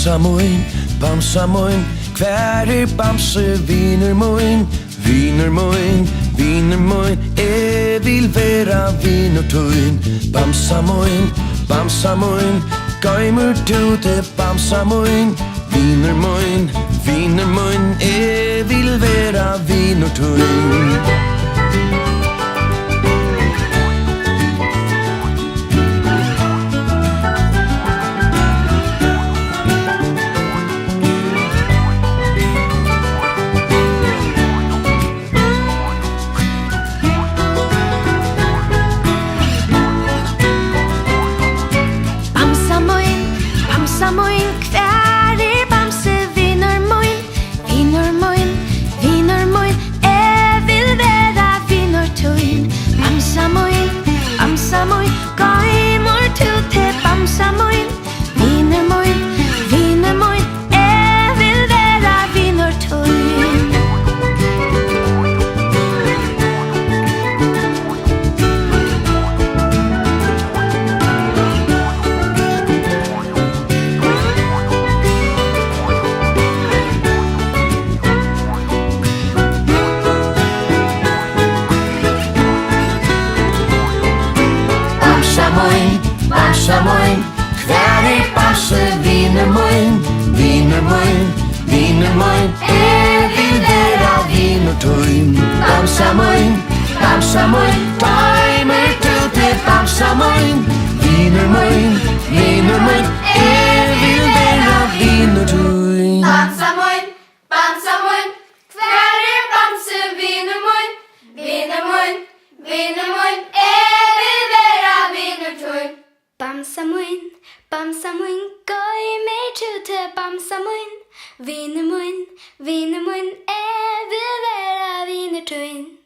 Bamsa moin, hver Bamse viner moin, viner moin, viner moin, vil vera viner tuin. Bamsa moin, gaimur tu te Bamsa moin, viner moin, vil vera viner tuin. Bamsa moin, hver Bamse viner moin, viner moin, viner moin, vil vera viner tuin. Bamsa moin, gaimur tu te Bamsa moin, viner moin, vil vera viner tuin. Bamsa moin, hver Bamse viner moin, viner moin, vil vera viner tuin. Bamsa moin, gaimur tu te Bamsa moin, viner moin, vil vera viner tuin. Bamsa moin, hver Bamse viner moin, viner moin, vil vera viner tuin. Bamsa moin, gaimur tu te Bamsa moin, viner moin, vil vera viner tuin.